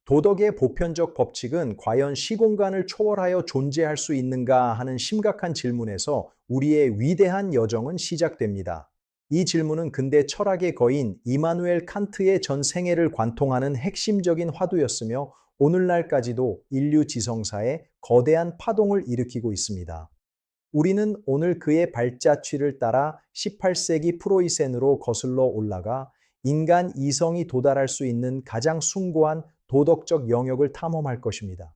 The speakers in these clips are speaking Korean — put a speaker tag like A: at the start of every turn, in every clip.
A: 도덕의 보편적 법칙은 과연 시공간을 초월하여 존재할 수 있는가 하는 심각한 질문에서 우리의 위대한 여정은 시작됩니다. 이 질문은 근대 철학의 거인 이마누엘 칸트의 전 생애를 관통하는 핵심적인 화두였으며 오늘날까지도 인류 지성사에 거대한 파동을 일으키고 있습니다. 우리는 오늘 그의 발자취를 따라 18세기 프로이센으로 거슬러 올라가 인간 이성이 도달할 수 있는 가장 숭고한 도덕적 영역을 탐험할 것입니다.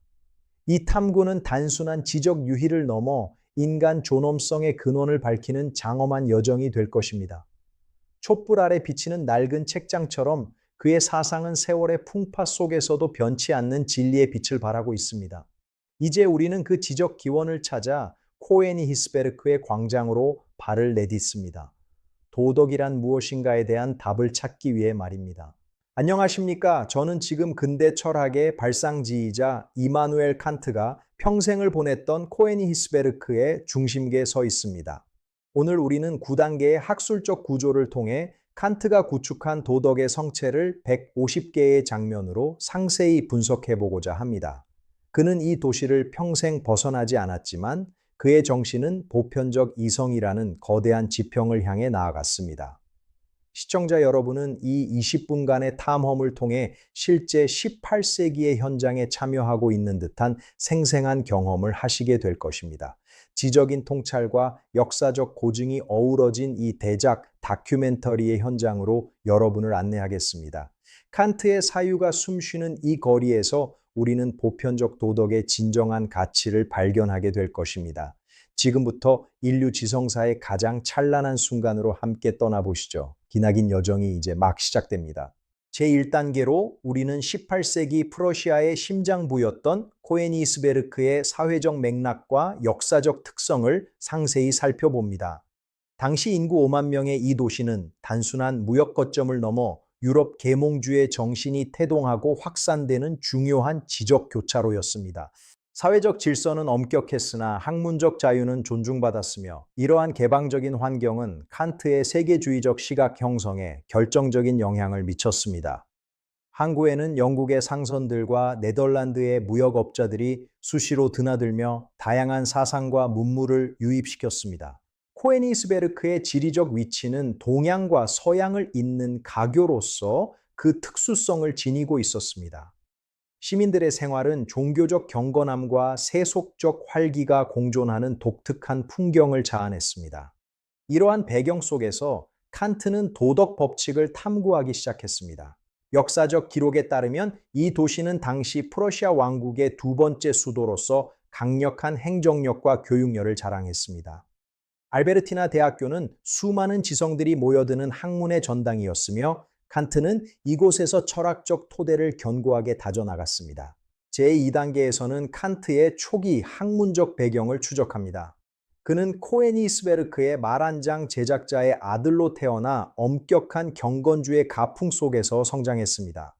A: 이 탐구는 단순한 지적 유희를 넘어 인간 존엄성의 근원을 밝히는 장엄한 여정이 될 것입니다. 촛불 아래 비치는 낡은 책장처럼 그의 사상은 세월의 풍파 속에서도 변치 않는 진리의 빛을 발하고 있습니다. 이제 우리는 그 지적 기원을 찾아 코에니히스베르크의 광장으로 발을 내딛습니다. 도덕이란 무엇인가에 대한 답을 찾기 위해 말입니다. 안녕하십니까? 저는 지금 근대 철학의 발상지이자 이마누엘 칸트가 평생을 보냈던 코에니히스베르크의 중심계에 서 있습니다. 오늘 우리는 9단계의 학술적 구조를 통해 칸트가 구축한 도덕의 성체를 150개의 장면으로 상세히 분석해 보고자 합니다. 그는 이 도시를 평생 벗어나지 않았지만 그의 정신은 보편적 이성이라는 거대한 지평을 향해 나아갔습니다. 시청자 여러분은 이 20분간의 탐험을 통해 실제 18세기의 현장에 참여하고 있는 듯한 생생한 경험을 하시게 될 것입니다. 지적인 통찰과 역사적 고증이 어우러진 이 대작 다큐멘터리의 현장으로 여러분을 안내하겠습니다. 칸트의 사유가 숨쉬는 이 거리에서 우리는 보편적 도덕의 진정한 가치를 발견하게 될 것입니다. 지금부터 인류 지성사의 가장 찬란한 순간으로 함께 떠나보시죠. 기나긴 여정이 이제 막 시작됩니다. 제1단계로 우리는 18세기 프러시아의 심장부였던 코에니히스베르크의 사회적 맥락과 역사적 특성을 상세히 살펴봅니다. 당시 인구 5만 명의 이 도시는 단순한 무역 거점을 넘어 유럽 계몽주의 정신이 태동하고 확산되는 중요한 지적 교차로였습니다. 사회적 질서는 엄격했으나 학문적 자유는 존중받았으며 이러한 개방적인 환경은 칸트의 세계주의적 시각 형성에 결정적인 영향을 미쳤습니다. 항구에는 영국의 상선들과 네덜란드의 무역업자들이 수시로 드나들며 다양한 사상과 문물을 유입시켰습니다. 코에니히스베르크의 지리적 위치는 동양과 서양을 잇는 가교로서 그 특수성을 지니고 있었습니다. 시민들의 생활은 종교적 경건함과 세속적 활기가 공존하는 독특한 풍경을 자아냈습니다. 이러한 배경 속에서 칸트는 도덕 법칙을 탐구하기 시작했습니다. 역사적 기록에 따르면 이 도시는 당시 프러시아 왕국의 두 번째 수도로서 강력한 행정력과 교육력을 자랑했습니다. 알베르티나 대학교는 수많은 지성들이 모여드는 학문의 전당이었으며 칸트는 이곳에서 철학적 토대를 견고하게 다져나갔습니다. 제2단계에서는 칸트의 초기 학문적 배경을 추적합니다. 그는 코에니히스베르크의 말 한 장 제작자의 아들로 태어나 엄격한 경건주의 가풍 속에서 성장했습니다.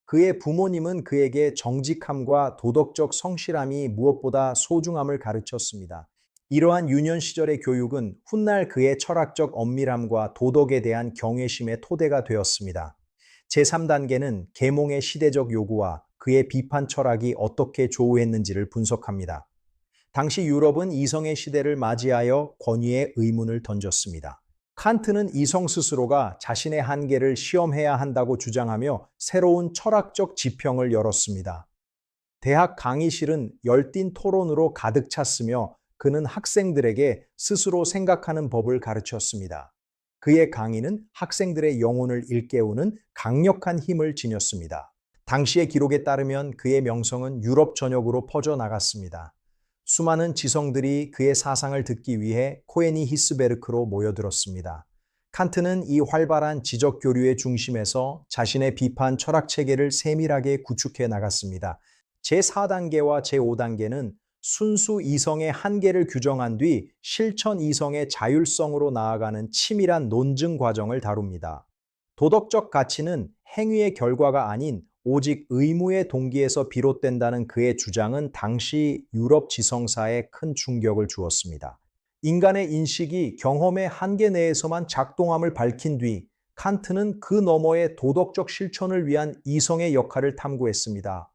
A: 그의 부모님은 그에게 정직함과 도덕적 성실함이 무엇보다 소중함을 가르쳤습니다. 이러한 유년 시절의 교육은 훗날 그의 철학적 엄밀함과 도덕에 대한 경외심의 토대가 되었습니다. 제3단계는 계몽의 시대적 요구와 그의 비판 철학이 어떻게 조우했는지를 분석합니다. 당시 유럽은 이성의 시대를 맞이하여 권위의 의문을 던졌습니다. 칸트는 이성 스스로가 자신의 한계를 시험해야 한다고 주장하며 새로운 철학적 지평을 열었습니다. 대학 강의실은 열띤 토론으로 가득 찼으며 그는 학생들에게 스스로 생각하는 법을 가르쳤습니다. 그의 강의는 학생들의 영혼을 일깨우는 강력한 힘을 지녔습니다. 당시의 기록에 따르면 그의 명성은 유럽 전역으로 퍼져나갔습니다. 수많은 지성들이 그의 사상을 듣기 위해 코에니히스베르크로 모여들었습니다. 칸트는 이 활발한 지적 교류의 중심에서 자신의 비판 철학 체계를 세밀하게 구축해 나갔습니다. 제4단계와 제5단계는 순수 이성의 한계를 규정한 뒤 실천 이성의 자율성으로 나아가는 치밀한 논증 과정을 다룹니다. 도덕적 가치는 행위의 결과가 아닌 오직 의무의 동기에서 비롯된다는 그의 주장은 당시 유럽 지성사에 큰 충격을 주었습니다. 인간의 인식이 경험의 한계 내에서만 작동함을 밝힌 뒤 칸트는 그 너머의 도덕적 실천을 위한 이성의 역할을 탐구했습니다.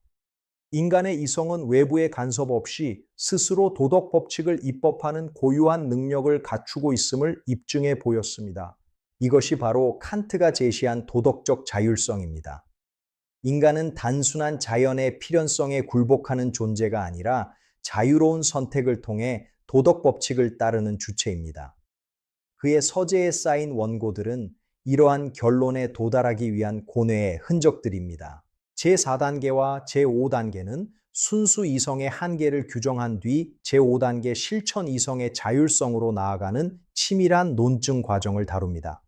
A: 인간의 이성은 외부의 간섭 없이 스스로 도덕 법칙을 입법하는 고유한 능력을 갖추고 있음을 입증해 보였습니다. 이것이 바로 칸트가 제시한 도덕적 자율성입니다. 인간은 단순한 자연의 필연성에 굴복하는 존재가 아니라 자유로운 선택을 통해 도덕 법칙을 따르는 주체입니다. 그의 서재에 쌓인 원고들은 이러한 결론에 도달하기 위한 고뇌의 흔적들입니다. 제4단계와 제5단계는 순수 이성의 한계를 규정한 뒤 제5단계 실천 이성의 자율성으로 나아가는 치밀한 논증 과정을 다룹니다.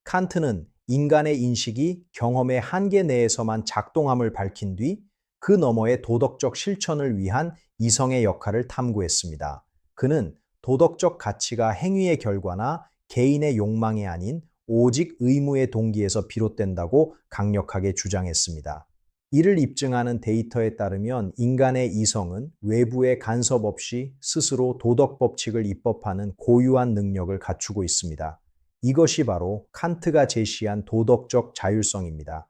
A: 칸트는 인간의 인식이 경험의 한계 내에서만 작동함을 밝힌 뒤 그 너머의 도덕적 실천을 위한 이성의 역할을 탐구했습니다. 그는 도덕적 가치가 행위의 결과나 개인의 욕망이 아닌 오직 의무의 동기에서 비롯된다고 강력하게 주장했습니다. 이를 입증하는 데이터에 따르면 인간의 이성은 외부의 간섭 없이 스스로 도덕 법칙을 입법하는 고유한 능력을 갖추고 있습니다. 이것이 바로 칸트가 제시한 도덕적 자율성입니다.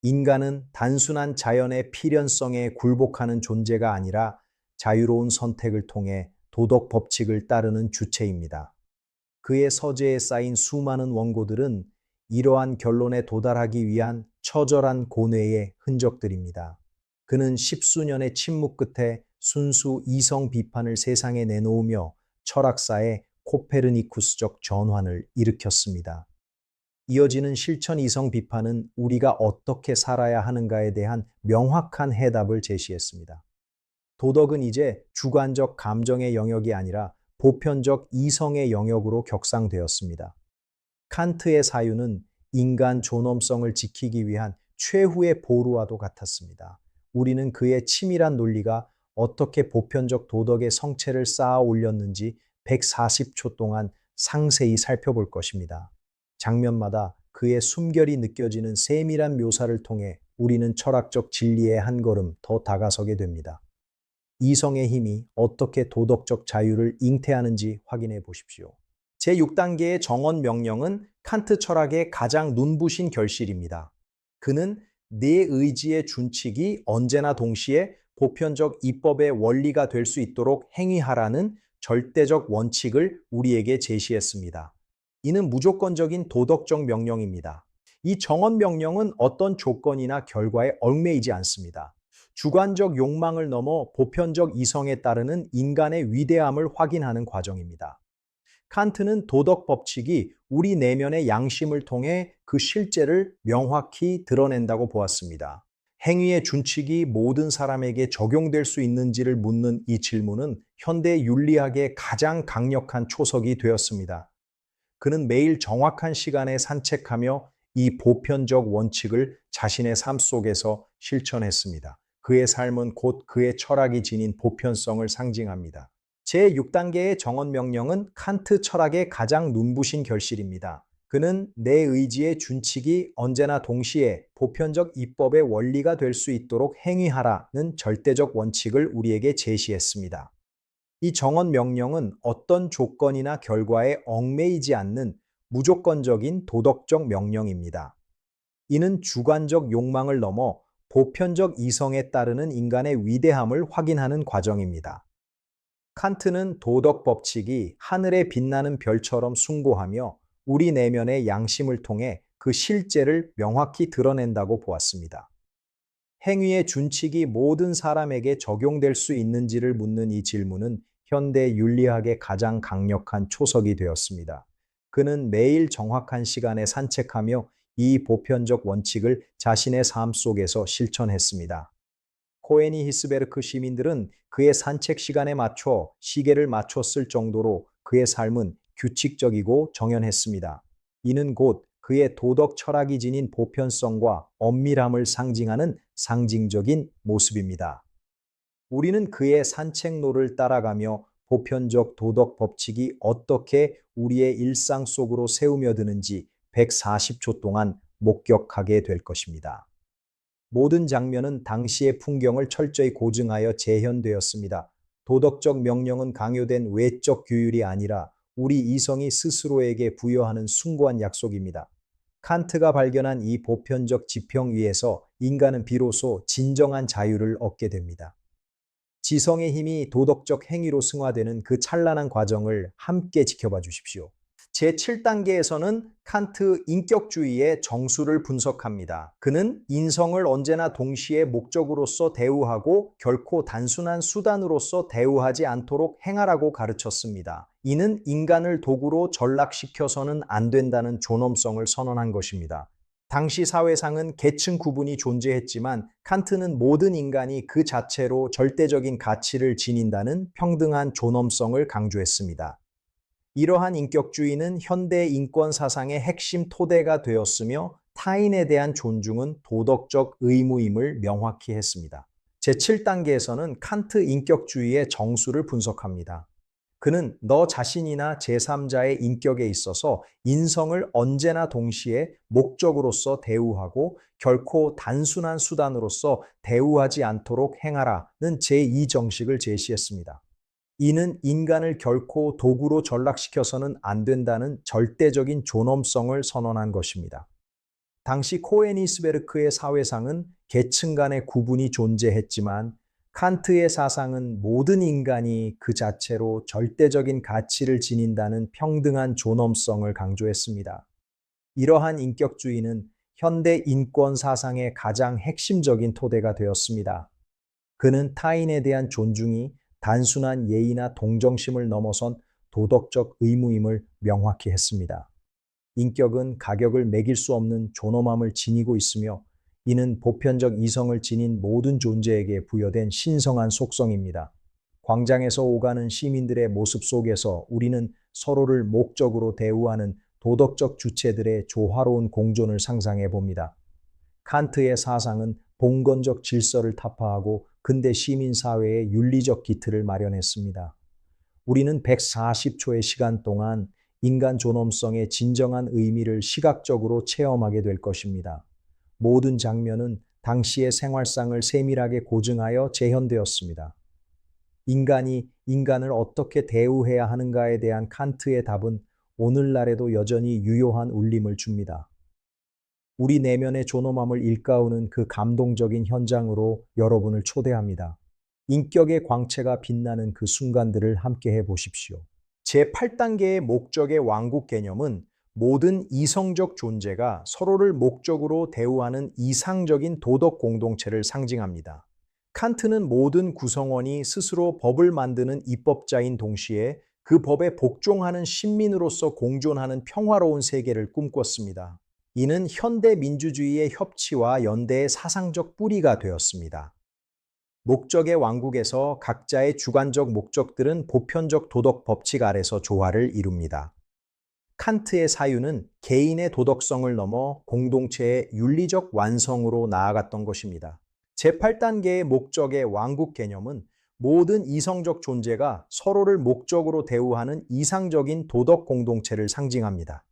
A: 인간은 단순한 자연의 필연성에 굴복하는 존재가 아니라 자유로운 선택을 통해 도덕 법칙을 따르는 주체입니다. 그의 서재에 쌓인 수많은 원고들은 이러한 결론에 도달하기 위한 처절한 고뇌의 흔적들입니다. 그는 십수년의 침묵 끝에 순수 이성 비판을 세상에 내놓으며 철학사의 코페르니쿠스적 전환을 일으켰습니다. 이어지는 실천 이성 비판은 우리가 어떻게 살아야 하는가에 대한 명확한 해답을 제시했습니다. 도덕은 이제 주관적 감정의 영역이 아니라 보편적 이성의 영역으로 격상되었습니다. 칸트의 사유는 인간 존엄성을 지키기 위한 최후의 보루와도 같았습니다. 우리는 그의 치밀한 논리가 어떻게 보편적 도덕의 성체를 쌓아 올렸는지 140초 동안 상세히 살펴볼 것입니다. 장면마다 그의 숨결이 느껴지는 세밀한 묘사를 통해 우리는 철학적 진리에 한 걸음 더 다가서게 됩니다. 이성의 힘이 어떻게 도덕적 자유를 잉태하는지 확인해 보십시오. 제6단계의 정언 명령은 칸트 철학의 가장 눈부신 결실입니다. 그는 내 의지의 준칙이 언제나 동시에 보편적 입법의 원리가 될 수 있도록 행위하라는 절대적 원칙을 우리에게 제시했습니다. 이는 무조건적인 도덕적 명령입니다. 이 정언 명령은 어떤 조건이나 결과에 얽매이지 않습니다. 주관적 욕망을 넘어 보편적 이성에 따르는 인간의 위대함을 확인하는 과정입니다. 칸트는 도덕 법칙이 우리 내면의 양심을 통해 그 실제를 명확히 드러낸다고 보았습니다. 행위의 준칙이 모든 사람에게 적용될 수 있는지를 묻는 이 질문은 현대 윤리학의 가장 강력한 초석이 되었습니다. 그는 매일 정확한 시간에 산책하며 이 보편적 원칙을 자신의 삶 속에서 실천했습니다. 그의 삶은 곧 그의 철학이 지닌 보편성을 상징합니다. 제6단계의 정언 명령은 칸트 철학의 가장 눈부신 결실입니다. 그는 내 의지의 준칙이 언제나 동시에 보편적 입법의 원리가 될 수 있도록 행위하라는 절대적 원칙을 우리에게 제시했습니다. 이 정언 명령은 어떤 조건이나 결과에 얽매이지 않는 무조건적인 도덕적 명령입니다. 이는 주관적 욕망을 넘어 보편적 이성에 따르는 인간의 위대함을 확인하는 과정입니다. 칸트는 도덕 법칙이 하늘에 빛나는 별처럼 숭고하며 우리 내면의 양심을 통해 그 실제를 명확히 드러낸다고 보았습니다. 행위의 준칙이 모든 사람에게 적용될 수 있는지를 묻는 이 질문은 현대 윤리학의 가장 강력한 초석이 되었습니다. 그는 매일 정확한 시간에 산책하며 이 보편적 원칙을 자신의 삶 속에서 실천했습니다. 코에니 히스베르크 시민들은 그의 산책 시간에 맞춰 시계를 맞췄을 정도로 그의 삶은 규칙적이고 정연했습니다. 이는 곧 그의 도덕 철학이 지닌 보편성과 엄밀함을 상징하는 상징적인 모습입니다. 우리는 그의 산책로를 따라가며 보편적 도덕 법칙이 어떻게 우리의 일상 속으로 새우며드는지 140초 동안 목격하게 될 것입니다. 모든 장면은 당시의 풍경을 철저히 고증하여 재현되었습니다. 도덕적 명령은 강요된 외적 규율이 아니라 우리 이성이 스스로에게 부여하는 숭고한 약속입니다. 칸트가 발견한 이 보편적 지평 위에서 인간은 비로소 진정한 자유를 얻게 됩니다. 지성의 힘이 도덕적 행위로 승화되는 그 찬란한 과정을 함께 지켜봐 주십시오. 제7단계에서는 칸트 인격주의의 정수를 분석합니다. 그는 인성을 언제나 동시에 목적으로서 대우하고 결코 단순한 수단으로서 대우하지 않도록 행하라고 가르쳤습니다. 이는 인간을 도구로 전락시켜서는 안 된다는 존엄성을 선언한 것입니다. 당시 사회상은 계층 구분이 존재했지만 칸트는 모든 인간이 그 자체로 절대적인 가치를 지닌다는 평등한 존엄성을 강조했습니다. 이러한 인격주의는 현대 인권 사상의 핵심 토대가 되었으며 타인에 대한 존중은 도덕적 의무임을 명확히 했습니다. 제7단계에서는 칸트 인격주의의 정수를 분석합니다. 그는 너 자신이나 제3자의 인격에 있어서 인성을 언제나 동시에 목적으로서 대우하고 결코 단순한 수단으로서 대우하지 않도록 행하라는 제2정식을 제시했습니다. 이는 인간을 결코 도구로 전락시켜서는 안 된다는 절대적인 존엄성을 선언한 것입니다. 당시 코에니스베르크의 사회상은 계층 간의 구분이 존재했지만 칸트의 사상은 모든 인간이 그 자체로 절대적인 가치를 지닌다는 평등한 존엄성을 강조했습니다. 이러한 인격주의는 현대 인권 사상의 가장 핵심적인 토대가 되었습니다. 그는 타인에 대한 존중이 단순한 예의나 동정심을 넘어선 도덕적 의무임을 명확히 했습니다. 인격은 가격을 매길 수 없는 존엄함을 지니고 있으며 이는 보편적 이성을 지닌 모든 존재에게 부여된 신성한 속성입니다. 광장에서 오가는 시민들의 모습 속에서 우리는 서로를 목적으로 대우하는 도덕적 주체들의 조화로운 공존을 상상해 봅니다. 칸트의 사상은 봉건적 질서를 타파하고 근대 시민사회의 윤리적 기틀을 마련했습니다. 우리는 140초의 시간 동안 인간 존엄성의 진정한 의미를 시각적으로 체험하게 될 것입니다. 모든 장면은 당시의 생활상을 세밀하게 고증하여 재현되었습니다. 인간이 인간을 어떻게 대우해야 하는가에 대한 칸트의 답은 오늘날에도 여전히 유효한 울림을 줍니다. 우리 내면의 존엄함을 일깨우는 그 감동적인 현장으로 여러분을 초대합니다. 인격의 광채가 빛나는 그 순간들을 함께 해보십시오. 제8단계의 목적의 왕국 개념은 모든 이성적 존재가 서로를 목적으로 대우하는 이상적인 도덕 공동체를 상징합니다. 칸트는 모든 구성원이 스스로 법을 만드는 입법자인 동시에 그 법에 복종하는 신민으로서 공존하는 평화로운 세계를 꿈꿨습니다. 이는 현대 민주주의의 협치와 연대의 사상적 뿌리가 되었습니다. 목적의 왕국에서 각자의 주관적 목적들은 보편적 도덕 법칙 아래서 조화를 이룹니다. 칸트의 사유는 개인의 도덕성을 넘어 공동체의 윤리적 완성으로 나아갔던 것입니다. 제8단계의 목적의 왕국 개념은 모든 이성적 존재가 서로를 목적으로 대우하는 이상적인 도덕 공동체를 상징합니다.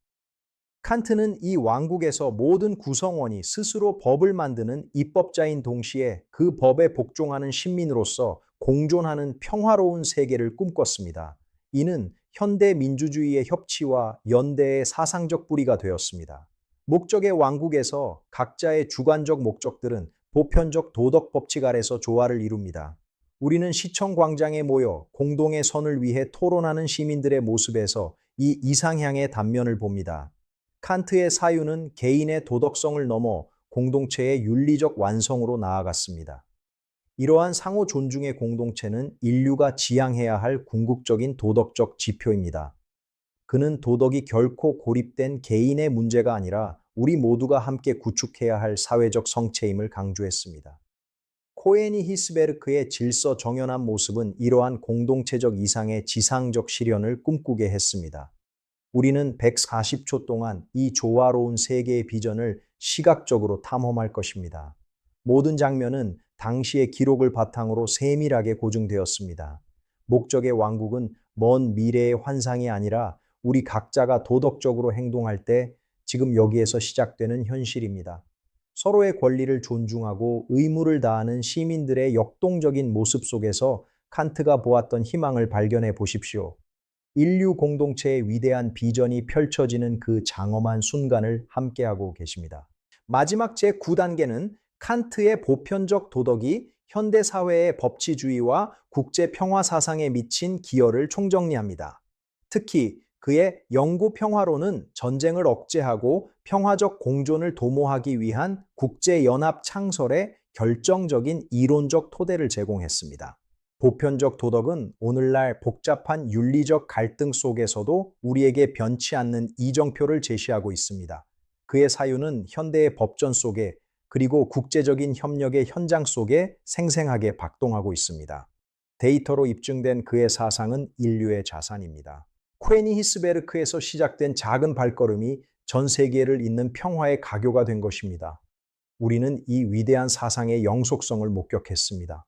A: 칸트는 이 왕국에서 모든 구성원이 스스로 법을 만드는 입법자인 동시에 그 법에 복종하는 신민으로서 공존하는 평화로운 세계를 꿈꿨습니다. 이는 현대 민주주의의 협치와 연대의 사상적 뿌리가 되었습니다. 목적의 왕국에서 각자의 주관적 목적들은 보편적 도덕 법칙 아래서 조화를 이룹니다. 우리는 시청 광장에 모여 공동의 선을 위해 토론하는 시민들의 모습에서 이 이상향의 단면을 봅니다. 칸트의 사유는 개인의 도덕성을 넘어 공동체의 윤리적 완성으로 나아갔습니다. 이러한 상호 존중의 공동체는 인류가 지향해야 할 궁극적인 도덕적 지표입니다. 그는 도덕이 결코 고립된 개인의 문제가 아니라 우리 모두가 함께 구축해야 할 사회적 성체임을 강조했습니다. 코에니 히스베르크의 질서 정연한 모습은 이러한 공동체적 이상의 지상적 실현을 꿈꾸게 했습니다. 우리는 140초 동안 이 조화로운 세계의 비전을 시각적으로 탐험할 것입니다. 모든 장면은 당시의 기록을 바탕으로 세밀하게 고증되었습니다. 목적의 왕국은 먼 미래의 환상이 아니라 우리 각자가 도덕적으로 행동할 때 지금 여기에서 시작되는 현실입니다. 서로의 권리를 존중하고 의무를 다하는 시민들의 역동적인 모습 속에서 칸트가 보았던 희망을 발견해 보십시오. 인류 공동체의 위대한 비전이 펼쳐지는 그 장엄한 순간을 함께하고 계십니다. 마지막 제9단계는 칸트의 보편적 도덕이 현대 사회의 법치주의와 국제 평화 사상에 미친 기여를 총정리합니다. 특히 그의 영구 평화론은 전쟁을 억제하고 평화적 공존을 도모하기 위한 국제연합 창설에 결정적인 이론적 토대를 제공했습니다. 보편적 도덕은 오늘날 복잡한 윤리적 갈등 속에서도 우리에게 변치 않는 이정표를 제시하고 있습니다. 그의 사유는 현대의 법전 속에 그리고 국제적인 협력의 현장 속에 생생하게 박동하고 있습니다. 데이터로 입증된 그의 사상은 인류의 자산입니다. 코에니 히스베르크에서 시작된 작은 발걸음이 전 세계를 잇는 평화의 가교가 된 것입니다. 우리는 이 위대한 사상의 영속성을 목격했습니다.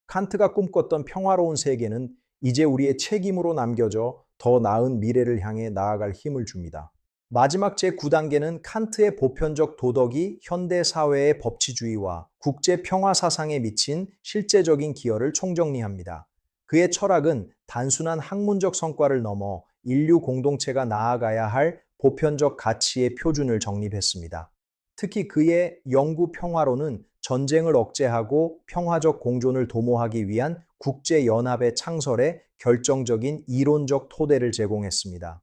A: 칸트가 꿈꿨던 평화로운 세계는 이제 우리의 책임으로 남겨져 더 나은 미래를 향해 나아갈 힘을 줍니다. 마지막 제9단계는 칸트의 보편적 도덕이 현대 사회의 법치주의와 국제 평화 사상에 미친 실제적인 기여를 총정리합니다. 그의 철학은 단순한 학문적 성과를 넘어 인류 공동체가 나아가야 할 보편적 가치의 표준을 정립했습니다. 특히 그의 영구 평화론은 전쟁을 억제하고 평화적 공존을 도모하기 위한 국제연합의 창설에 결정적인 이론적 토대를 제공했습니다.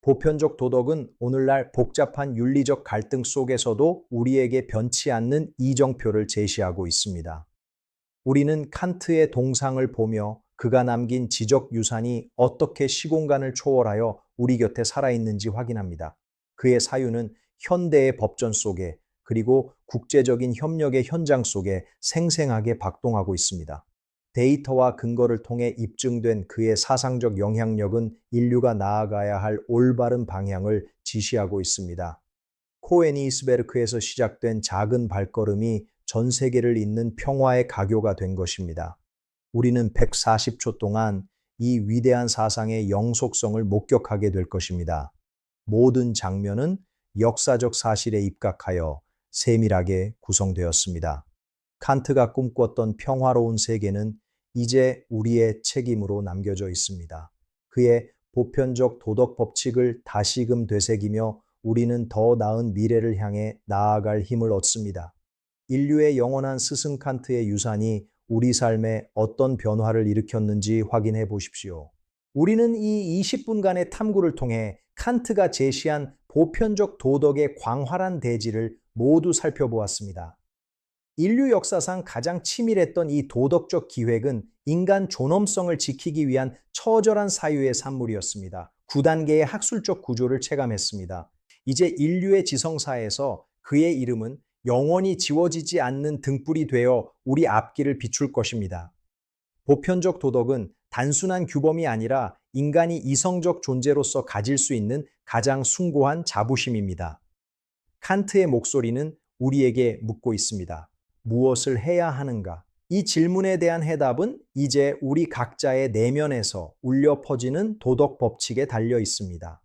A: 보편적 도덕은 오늘날 복잡한 윤리적 갈등 속에서도 우리에게 변치 않는 이정표를 제시하고 있습니다. 우리는 칸트의 동상을 보며 그가 남긴 지적 유산이 어떻게 시공간을 초월하여 우리 곁에 살아있는지 확인합니다. 그의 사유는 현대의 법전 속에 그리고 국제적인 협력의 현장 속에 생생하게 박동하고 있습니다. 데이터와 근거를 통해 입증된 그의 사상적 영향력은 인류가 나아가야 할 올바른 방향을 지시하고 있습니다. 코에니 히스베르크에서 시작된 작은 발걸음이 전 세계를 잇는 평화의 가교가 된 것입니다. 우리는 140초 동안 이 위대한 사상의 영속성을 목격하게 될 것입니다. 모든 장면은 역사적 사실에 입각하여 세밀하게 구성되었습니다. 칸트가 꿈꿨던 평화로운 세계는 이제 우리의 책임으로 남겨져 있습니다. 그의 보편적 도덕 법칙을 다시금 되새기며 우리는 더 나은 미래를 향해 나아갈 힘을 얻습니다. 인류의 영원한 스승 칸트의 유산이 우리 삶에 어떤 변화를 일으켰는지 확인해 보십시오. 우리는 이 20분간의 탐구를 통해 칸트가 제시한 보편적 도덕의 광활한 대지를 모두 살펴보았습니다. 인류 역사상 가장 치밀했던 이 도덕적 기획은 인간 존엄성을 지키기 위한 처절한 사유의 산물이었습니다. 9단계의 학술적 구조를 체감했습니다. 이제 인류의 지성사에서 그의 이름은 영원히 지워지지 않는 등불이 되어 우리 앞길을 비출 것입니다. 보편적 도덕은 단순한 규범이 아니라 인간이 이성적 존재로서 가질 수 있는 가장 숭고한 자부심입니다. 칸트의 목소리는 우리에게 묻고 있습니다. 무엇을 해야 하는가? 이 질문에 대한 해답은 이제 우리 각자의 내면에서 울려 퍼지는 도덕 법칙에 달려 있습니다.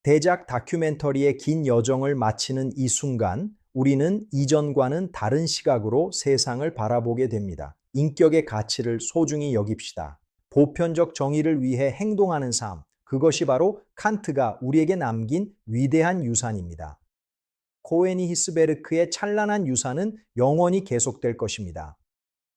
A: 대작 다큐멘터리의 긴 여정을 마치는 이 순간, 우리는 이전과는 다른 시각으로 세상을 바라보게 됩니다. 인격의 가치를 소중히 여깁시다. 보편적 정의를 위해 행동하는 삶, 그것이 바로 칸트가 우리에게 남긴 위대한 유산입니다. 코에니 히스베르크의 찬란한 유산은 영원히 계속될 것입니다.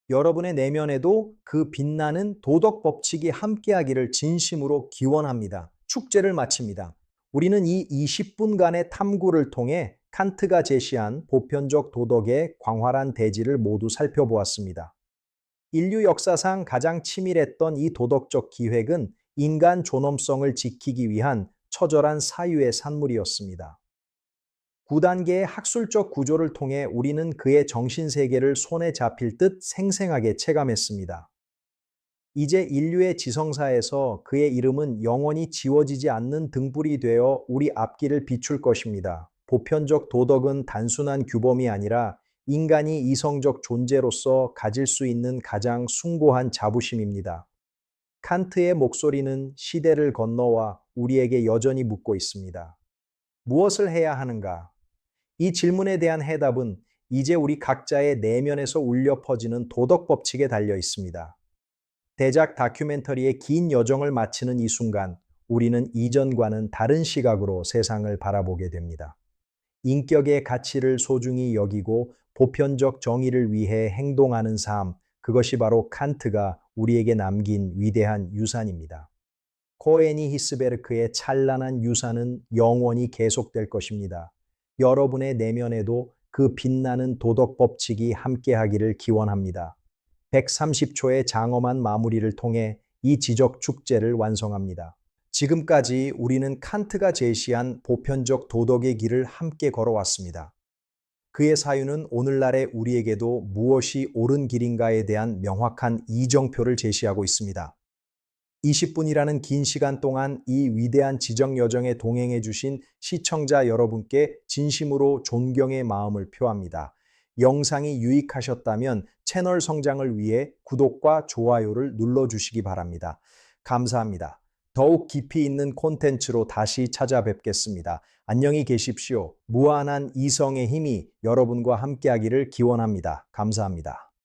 A: 여러분의 내면에도 그 빛나는 도덕 법칙이 함께하기를 진심으로 기원합니다. 축제를 마칩니다. 우리는 이 20분간의 탐구를 통해 칸트가 제시한 보편적 도덕의 광활한 대지를 모두 살펴보았습니다. 인류 역사상 가장 치밀했던 이 도덕적 기획은 인간 존엄성을 지키기 위한 처절한 사유의 산물이었습니다. 9단계의 학술적 구조를 통해 우리는 그의 정신세계를 손에 잡힐 듯 생생하게 체감했습니다. 이제 인류의 지성사에서 그의 이름은 영원히 지워지지 않는 등불이 되어 우리 앞길을 비출 것입니다. 보편적 도덕은 단순한 규범이 아니라 인간이 이성적 존재로서 가질 수 있는 가장 숭고한 자부심입니다. 칸트의 목소리는 시대를 건너와 우리에게 여전히 묻고 있습니다. 무엇을 해야 하는가? 이 질문에 대한 해답은 이제 우리 각자의 내면에서 울려 퍼지는 도덕 법칙에 달려 있습니다. 대작 다큐멘터리의 긴 여정을 마치는 이 순간, 우리는 이전과는 다른 시각으로 세상을 바라보게 됩니다. 인격의 가치를 소중히 여기고 보편적 정의를 위해 행동하는 삶, 그것이 바로 칸트가 우리에게 남긴 위대한 유산입니다. 코에니 히스베르크의 찬란한 유산은 영원히 계속될 것입니다. 여러분의 내면에도 그 빛나는 도덕 법칙이 함께하기를 기원합니다. 130초의 장엄한 마무리를 통해 이 지적 축제를 완성합니다. 지금까지 우리는 칸트가 제시한 보편적 도덕의 길을 함께 걸어왔습니다. 그의 사유는 오늘날의 우리에게도 무엇이 옳은 길인가에 대한 명확한 이정표를 제시하고 있습니다. 20분이라는 긴 시간 동안 이 위대한 지적 여정에 동행해 주신 시청자 여러분께 진심으로 존경의 마음을 표합니다. 영상이 유익하셨다면 채널 성장을 위해 구독과 좋아요를 눌러주시기 바랍니다. 감사합니다. 더욱 깊이 있는 콘텐츠로 다시 찾아뵙겠습니다. 안녕히 계십시오. 무한한 이성의 힘이 여러분과 함께하기를 기원합니다. 감사합니다.